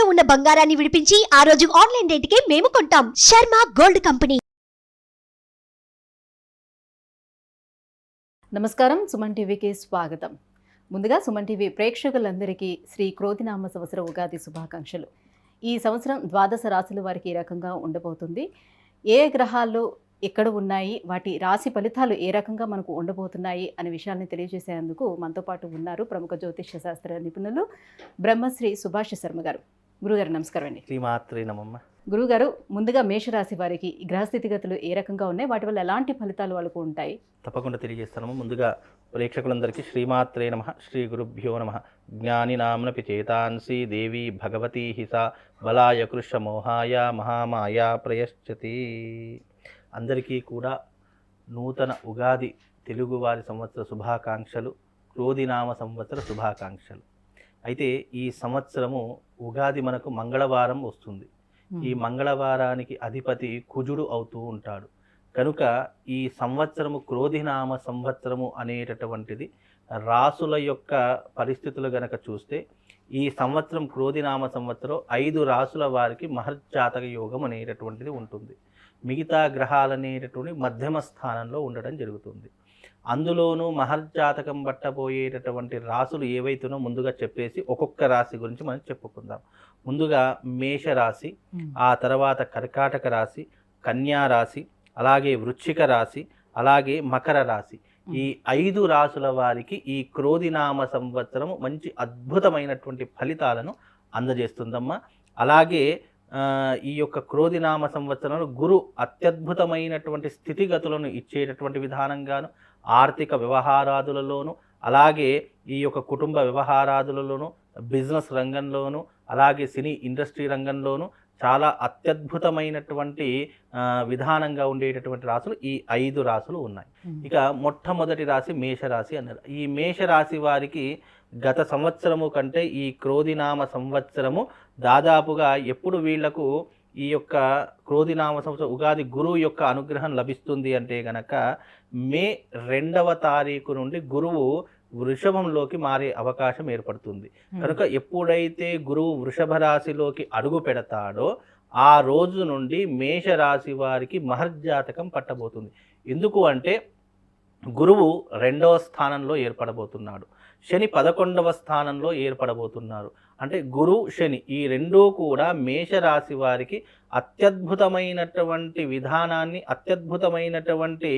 తాకట్టులో ఉన్న బంగారాన్ని విడిపించి ఆ రోజు ఆన్లైన్ రేటుకే మేము కొంటాం. Sharma gold company. నమస్కారం, సుమన్ టీవీకి స్వాగతం. ముందుగా సుమన్ టీవీ ప్రేక్షకులందరికీ శ్రీ క్రోధినామ సంవత్సర ఉగాది శుభాకాంక్షలు. ఈ సంవత్సరం ద్వాదశ రాశుల వారికి ఈ రకంగా ఉండబోతుంది. ఏ గ్రహాలు ఎక్కడ ఉన్నాయి, వాటి రాశి ఫలితాలు ఏ రకంగా మనకు ఉండబోతున్నాయి అనే విషయాన్ని తెలియజేసేందుకు మనతో పాటు ఉన్నారు ప్రముఖ జ్యోతిష్య శాస్త్ర నిపుణులు బ్రహ్మశ్రీ సుభాష్ శర్మ గారు. గురుగారు నమస్కారం అండి. శ్రీమాత్రే నమః. గురుగారు, ముందుగా మేషరాశి వారికి గ్రహ స్థితిగతులు ఏ రకంగా ఉన్నాయి, వాటి వల్ల ఎలాంటి ఫలితాలు వాళ్ళకు ఉంటాయి? తప్పకుండా తెలియజేస్తాము. ముందుగా ప్రేక్షకులందరికీ శ్రీమాత్రే నమః, శ్రీ గురుభ్యో నమః. జ్ఞాని నామ్నపి చేతాంసి దేవి భగవతి హిసా బలాయ కృష మోహాయ మహామాయా ప్రయశ్చతి. అందరికీ కూడా నూతన ఉగాది తెలుగువారి సంవత్సర శుభాకాంక్షలు, క్రోధినామ సంవత్సర శుభాకాంక్షలు. అయితే ఈ సంవత్సరము ఉగాది మనకు మంగళవారం వస్తుంది. ఈ మంగళవారానికి అధిపతి కుజుడు అవుతూ ఉంటాడు. కనుక ఈ సంవత్సరము క్రోధినామ సంవత్సరము అనేటటువంటిది రాసుల యొక్క పరిస్థితులు గనక చూస్తే ఈ సంవత్సరం క్రోధినామ సంవత్సరం 5 రాసుల వారికి మహర్జాతక యోగం అనేటటువంటిది ఉంటుంది. మిగతా గ్రహాలనేటటువంటి మధ్యమ స్థానంలో ఉండడం జరుగుతుంది. అందులోనూ మహర్జాతకం పట్టబోయేటటువంటి రాసులు ఏవైతునో ముందుగా చెప్పేసి ఒక్కొక్క రాశి గురించి మనం చెప్పుకుందాం. ముందుగా మేషరాశి, ఆ తర్వాత కర్కాటక రాశి, కన్యా రాశి, అలాగే వృశ్చిక రాశి, అలాగే మకర రాశి. ఈ 5 రాసుల వారికి ఈ క్రోధినామ సంవత్సరము మంచి అద్భుతమైనటువంటి ఫలితాలను అందజేస్తుందమ్మా. అలాగే ఈ యొక్క క్రోధినామ సంవత్సరంలో గురు అత్యద్భుతమైనటువంటి స్థితిగతులను ఇచ్చేటటువంటి విధానంగాను, ఆర్థిక వ్యవహారాదులలోను, అలాగే ఈ యొక్క కుటుంబ వ్యవహారాదులలోను, బిజినెస్ రంగంలోను, అలాగే సినీ ఇండస్ట్రీ రంగంలోను చాలా అత్యద్భుతమైనటువంటి విధానంగా ఉండేటటువంటి రాసులు ఈ 5 రాసులు ఉన్నాయి. ఇక మొట్టమొదటి రాశి మేషరాశి అన్నారు. ఈ మేషరాశి వారికి గత సంవత్సరము కంటే ఈ క్రోధినామ సంవత్సరము దాదాపుగా ఎప్పుడు వీళ్లకు ఈ యొక్క క్రోధినామ సంవత్సరం ఉగాది గురువు యొక్క అనుగ్రహం లభిస్తుంది అంటే గనక మే 2వ తారీఖు నుండి గురువు వృషభంలోకి మారే అవకాశం ఏర్పడుతుంది. కనుక ఎప్పుడైతే గురువు వృషభ రాశిలోకి అడుగు పెడతాడో ఆ రోజు నుండి మేషరాశి వారికి మహర్జాతకం పట్టబోతుంది. ఎందుకు అంటే గురువు 2వ స్థానంలో ఏర్పడబోతున్నాడు, శని 11వ స్థానంలో ఏర్పడబోతున్నారు. అంటే గురు శని ఈ రెండూ కూడా మేషరాశి వారికి అత్యద్భుతమైనటువంటి విధానాన్ని, అత్యద్భుతమైనటువంటి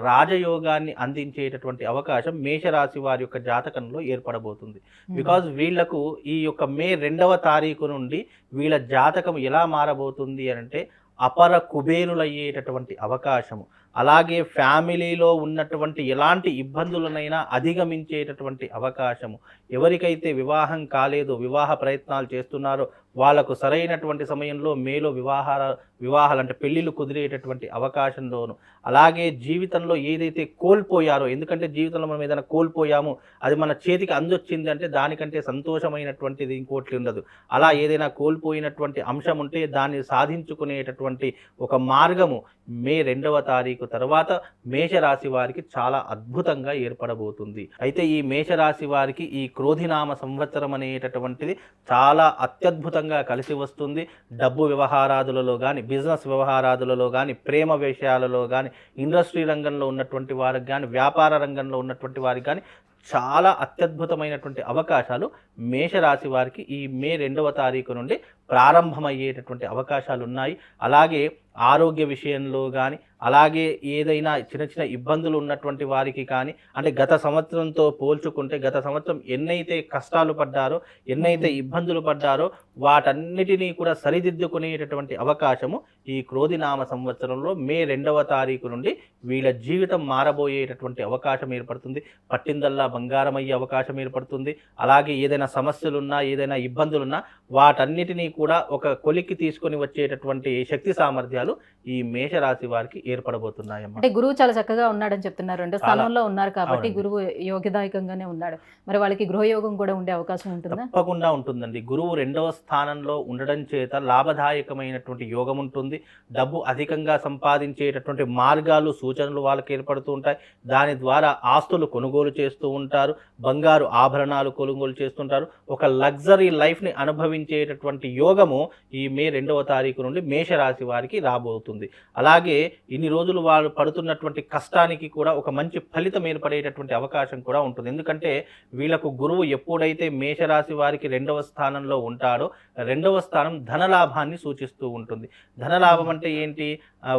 రాజయోగాన్ని అందించేటటువంటి అవకాశం మేషరాశి వారి యొక్క జాతకంలో ఏర్పడబోతుంది. బికాజ్ వీళ్లకు ఈ యొక్క మే 2వ తారీఖు నుండి వీళ్ళ జాతకం ఎలా మారబోతుంది అంటే అపర కుబేరులయ్యేటటువంటి అవకాశము, అలాగే ఫ్యామిలీలో ఉన్నటువంటి ఎలాంటి ఇబ్బందులనైనా అధిగమించేటటువంటి అవకాశము, ఎవరికైతే వివాహం కాలేదో, వివాహ ప్రయత్నాలు చేస్తున్నారో వాళ్లకు సరైనటువంటి సమయంలో మేలో వివాహాలు అంటే పెళ్ళిళ్ళు కుదిరేటటువంటి అవకాశంలోను, అలాగే జీవితంలో ఏదైతే కోల్పోయారో, ఎందుకంటే జీవితంలో మనం ఏదైనా కోల్పోయాము అది మన చేతికి అందొచ్చింది అంటే దానికంటే సంతోషమైనటువంటిది ఇంకోటి ఉండదు. అలా ఏదైనా కోల్పోయినటువంటి అంశం ఉంటే దాన్ని సాధించుకునేటటువంటి ఒక మార్గము మే 2వ తారీఖు తర్వాత మేషరాశి వారికి చాలా అద్భుతంగా ఏర్పడబోతుంది. అయితే ఈ మేషరాశి వారికి ఈ క్రోధినామ సంవత్సరం అనేటటువంటిది చాలా అత్యద్భుతంగా కలిసి వస్తుంది. డబ్బు వ్యవహారాదులలో కానీ, బిజినెస్ వ్యవహారాదులలో కానీ, ప్రేమ విషయాలలో కానీ, ఇండస్ట్రీ రంగంలో ఉన్నటువంటి వారికి కానీ, వ్యాపార రంగంలో ఉన్నటువంటి వారికి కానీ చాలా అత్యద్భుతమైనటువంటి అవకాశాలు మేషరాశి వారికి ఈ మే 2వ తారీఖు నుండి ప్రారంభమయ్యేటటువంటి అవకాశాలు ఉన్నాయి. అలాగే ఆరోగ్య విషయంలో కానీ, అలాగే ఏదైనా చిన్న చిన్న ఇబ్బందులు ఉన్నటువంటి వారికి కానీ, అంటే గత సంవత్సరంతో పోల్చుకుంటే గత సంవత్సరం ఎన్నైతే కష్టాలు పడ్డారో, ఎన్నైతే ఇబ్బందులు పడ్డారో వాటన్నిటినీ కూడా సరిదిద్దుకునేటటువంటి అవకాశము ఈ క్రోధినామ సంవత్సరంలో మే 2వ తారీఖు నుండి వీళ్ళ జీవితం మారబోయేటటువంటి అవకాశం ఏర్పడుతుంది. పట్టిందల్లా బంగారం అయ్యే అవకాశం ఏర్పడుతుంది. అలాగే ఏదైనా సమస్యలున్నా, ఏదైనా ఇబ్బందులున్నా వాటన్నిటినీ కూడా ఒక కొలిక్కి తీసుకొని వచ్చేటటువంటి శక్తి సామర్థ్యాలు ఈ మేషరాశి వారికి ఏర్పడబోతున్నాయమ్మా. అంటే గురువు చాలా చక్కగా ఉన్నాడని చెప్తున్నారు. రెండో స్థానంలో ఉన్నారు కాబట్టి అవునండి. గురువు యోగ్యదాయకంగానే ఉన్నాడు. మరి వాళ్ళకి గృహయోగం కూడా ఉండే అవకాశం ఉంటుందా? తప్పకుండా ఉంటుందండి. గురువు 2వ స్థానంలో ఉండడం చేత లాభదాయకమైనటువంటి యోగం ఉంటుంది. డబ్బు అధికంగా సంపాదించేటటువంటి మార్గాలు, సూచనలు వాళ్ళకి ఏర్పడుతూ ఉంటాయి. దాని ద్వారా ఆస్తులు కొనుగోలు చేస్తూ ఉంటారు. బంగారు ఆభరణాలు కొనుగోలు చేస్తుంటారు. ఒక లగ్జరీ లైఫ్ని అనుభవించేటటువంటి యోగము ఈ మే 2వ తారీఖు నుండి మేషరాశి వారికి రాబోతుంది. అలాగే ఇన్ని రోజులు వాళ్ళు పడుతున్నటువంటి కష్టానికి కూడా ఒక మంచి ఫలితం ఏర్పడేటటువంటి అవకాశం కూడా ఉంటుంది. ఎందుకంటే వీళ్ళకు గురువు ఎప్పుడైతే మేషరాశి వారికి 2వ స్థానంలో ఉంటాడో 2వ స్థానం ధనలాభాన్ని సూచిస్తూ ఉంటుంది. ధనలాభం అంటే ఏంటి?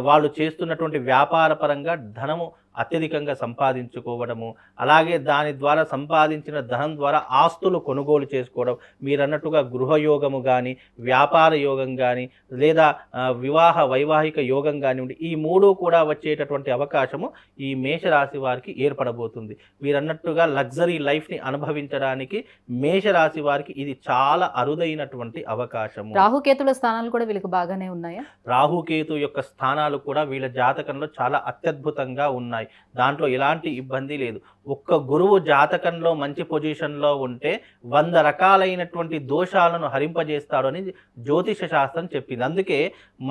వాళ్ళు చేస్తున్నటువంటి వ్యాపార పరంగా ధనము అత్యధికంగా సంపాదించుకోవడము, అలాగే దాని ద్వారా సంపాదించిన ధనం ద్వారా ఆస్తులు కొనుగోలు చేసుకోవడం, మీరన్నట్టుగా గృహయోగము కానీ, వ్యాపార యోగం కానీ, లేదా వివాహ వైవాహిక యోగం కానివ్వండి, ఈ 3 కూడా వచ్చేటటువంటి అవకాశము ఈ మేషరాశి వారికి ఏర్పడబోతుంది. మీరన్నట్టుగా లగ్జరీ లైఫ్ని అనుభవించడానికి మేషరాశి వారికి ఇది చాలా అరుదైనటువంటి అవకాశము. రాహుకేతుల స్థానాలు కూడా వీళ్ళకి బాగానే ఉన్నాయా? రాహుకేతు యొక్క స్థానాలు కూడా వీళ్ళ జాతకంలో చాలా అత్యద్భుతంగా ఉన్నాయి. దాంట్లో ఎలాంటి ఇబ్బంది లేదు. ఒక్క గురువు జాతకంలో మంచి పొజిషన్లో ఉంటే 100 రకాలైనటువంటి దోషాలను హరింపజేస్తాడు అని జ్యోతిష శాస్త్రం చెప్పింది. అందుకే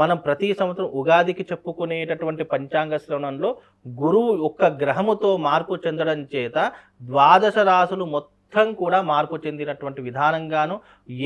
మనం ప్రతి సంవత్సరం ఉగాదికి చెప్పుకునేటటువంటి పంచాంగ శ్రవణంలో గురువు ఒక్క గ్రహముతో మార్పు చెందడం చేత 12 రాశులు మొత్తం కూడా మార్పు చెందినటువంటి విధానంగాను,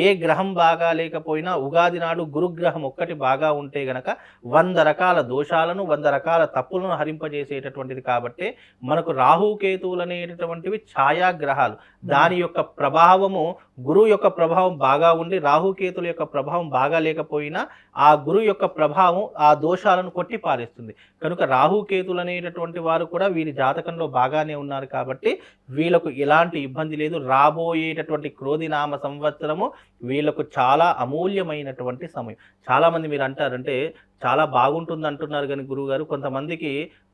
ఏ గ్రహం బాగా లేకపోయినా ఉగాది నాడు గురుగ్రహం ఒక్కటి బాగా ఉంటే గనక 100 రకాల దోషాలను, 100 రకాల తప్పులను హరింపజేసేటటువంటిది. కాబట్టి మనకు రాహుకేతువులు అనేటటువంటివి ఛాయాగ్రహాలు. దాని యొక్క ప్రభావము, గురువు యొక్క ప్రభావం బాగా ఉండి రాహుకేతుల యొక్క ప్రభావం బాగా లేకపోయినా ఆ గురువు యొక్క ప్రభావం ఆ దోషాలను కొట్టి పారేస్తుంది. కనుక రాహుకేతులు అనేటటువంటి వారు కూడా వీరి జాతకంలో బాగానే ఉన్నారు కాబట్టి వీళ్ళకు ఎలాంటి ఇబ్బంది లేదు. రాబోయేటటువంటి క్రోధినామ సంవత్సరము వీళ్ళకు చాలా అమూల్యమైనటువంటి సమయం. చాలామంది మీరు అంటారంటే చాలా బాగుంటుంది అంటున్నారు కానీ గురువుగారు, కొంతమందికి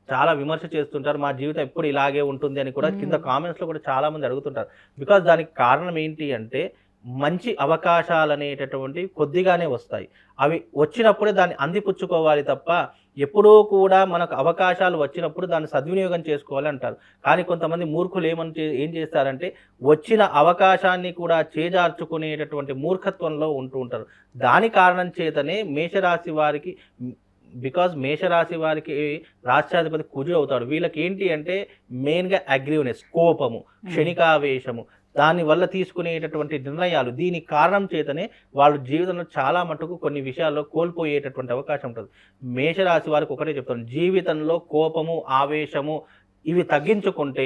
చాలా విమర్శ చేస్తుంటారు, మా జీవితం ఎప్పుడు ఇలాగే ఉంటుంది అని కూడా కింద కామెంట్స్లో కూడా చాలామంది అడుగుతుంటారు. బికాజ్ దానికి కారణం ఏంటి అంటే మంచి అవకాశాలు అనేటటువంటివి కొద్దిగానే వస్తాయి. అవి వచ్చినప్పుడే దాన్ని అందిపుచ్చుకోవాలి తప్ప ఎప్పుడూ కూడా మనకు అవకాశాలు వచ్చినప్పుడు దాన్ని సద్వినియోగం చేసుకోవాలి అంటారు. కానీ కొంతమంది మూర్ఖులు ఏం చేస్తారంటే వచ్చిన అవకాశాన్ని కూడా చేజార్చుకునేటటువంటి మూర్ఖత్వంలో ఉంటూ ఉంటారు. దాని కారణం చేతనే మేషరాశి వారికి, బికాజ్ మేషరాశి వారికి రాష్ట్రాధిపతి కుజుడు అవుతాడు. వీళ్ళకి ఏంటి అంటే మెయిన్గా అగ్రీవ్నెస్, కోపము, క్షణికావేశము, దానివల్ల తీసుకునేటటువంటి నిర్ణయాలు, దీని కారణం చేతనే వాళ్ళు జీవితంలో చాలా మటుకు కొన్ని విషయాల్లో కోల్పోయేటటువంటి అవకాశం ఉంటుంది. మేషరాశి వారికి ఒకటే చెప్తాను, జీవితంలో కోపము, ఆవేశము ఇవి తగ్గించుకుంటే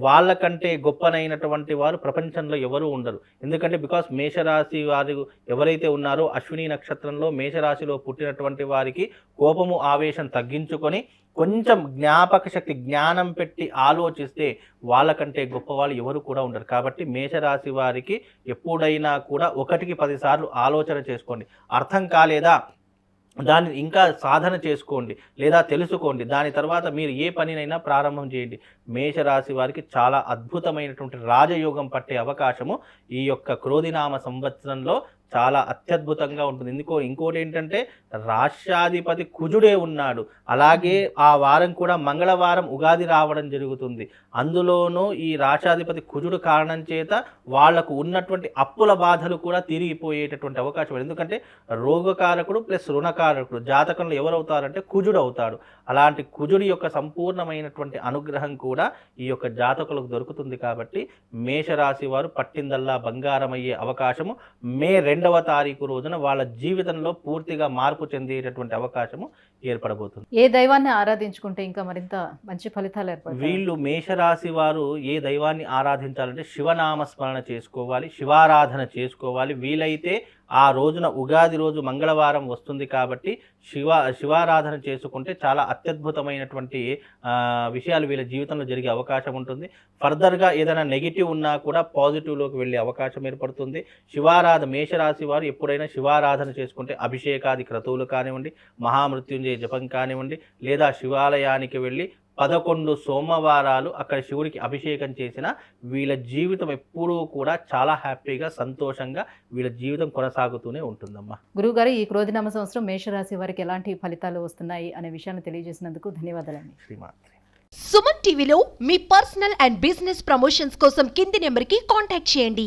వాళ్ళకంటే గొప్పనైనటువంటి వారు ప్రపంచంలో ఎవరూ ఉండరు. ఎందుకంటే బికాస్ మేషరాశి వారు ఎవరైతే ఉన్నారో అశ్విని నక్షత్రంలో మేషరాశిలో పుట్టినటువంటి వారికి కోపము, ఆవేశం తగ్గించుకొని కొంచెం జ్ఞాపక శక్తి, జ్ఞానం పెట్టి ఆలోచిస్తే వాళ్ళకంటే గొప్ప వాళ్ళు ఎవరు కూడా ఉండరు. కాబట్టి మేషరాశి వారికి ఎప్పుడైనా కూడా 1కి 10 సార్లు ఆలోచన చేసుకోండి. అర్థం కాలేదా దాన్ని ఇంకా సాధన చేసుకోండి లేదా తెలుసుకోండి. దాని తర్వాత మీరు ఏ పనినైనా ప్రారంభం చేయండి. మేషరాశి వారికి చాలా అద్భుతమైనటువంటి రాజయోగం పట్టే అవకాశము ఈ యొక్క క్రోధినామ సంవత్సరంలో చాలా అత్యద్భుతంగా ఉంటుంది. ఇంకోటి ఏంటంటే రాష్ట్రాధిపతి కుజుడే ఉన్నాడు. అలాగే ఆ వారం కూడా మంగళవారం ఉగాది రావడం జరుగుతుంది. అందులోనూ ఈ రాష్ట్రాధిపతి కుజుడు కారణం చేత వాళ్లకు ఉన్నటువంటి అప్పుల బాధలు కూడా తిరిగిపోయేటటువంటి అవకాశం. ఎందుకంటే రోగకారకుడు ప్లస్ రుణకారకుడు జాతకంలో ఎవరవుతారంటే కుజుడు అవుతాడు. అలాంటి కుజుడి యొక్క సంపూర్ణమైనటువంటి అనుగ్రహం కూడా ఈ యొక్క జాతకులకు దొరుకుతుంది. కాబట్టి మేషరాశి వారు పట్టిందల్లా బంగారం అయ్యే అవకాశము మే 2వ తారీఖు రోజున వాళ్ళ జీవితంలో పూర్తిగా మార్పు చెందేటటువంటి అవకాశము ఏర్పడబోతుంది. ఏ దైవాన్ని ఆరాధించుకుంటే ఇంకా మరింత మంచి ఫలితాలు ఏర్పడతాయి? వీళ్ళు మేషరాశి వారు ఏ దైవాన్ని ఆరాధించాలంటే శివనామస్మరణ చేసుకోవాలి, శివారాధన చేసుకోవాలి. వీలైతే ఆ రోజున ఉగాది రోజు మంగళవారం వస్తుంది కాబట్టి శివారాధన చేసుకుంటే చాలా అత్యద్భుతమైనటువంటి విషయాలు వీళ్ళ జీవితంలో జరిగే అవకాశం ఉంటుంది. ఫర్దర్గా ఏదైనా నెగిటివ్ ఉన్నా కూడా పాజిటివ్లోకి వెళ్ళే అవకాశం ఏర్పడుతుంది. మేషరాశి వారు ఎప్పుడైనా శివారాధన చేసుకుంటే అభిషేకాది క్రతువులు కానివ్వండి, మహామృత్యుంజయ జపం కానివ్వండి, లేదా శివాలయానికి వెళ్ళి 11 సోమవారాలు అక్కడ శివుడికి అభిషేకం చేసిన వీళ్ళ జీవితం ఎప్పుడూ కూడా చాలా హ్యాపీగా సంతోషంగా వీళ్ళ జీవితం కొనసాగుతూనే ఉంటుందమ్మా. గురువుగారు, ఈ క్రోధినామ సంవత్సరం మేషరాశి వారికి ఎలాంటి ఫలితాలు వస్తున్నాయి అనే విషయాన్ని తెలియజేసినందుకు ధన్యవాదాలండి. శ్రీమాత్రే. సుమన్ టీవీలో మీ పర్సనల్ అండ్ బిజినెస్ ప్రమోషన్స్ కోసం కింది నెంబర్కి కాంటాక్ట్ చేయండి.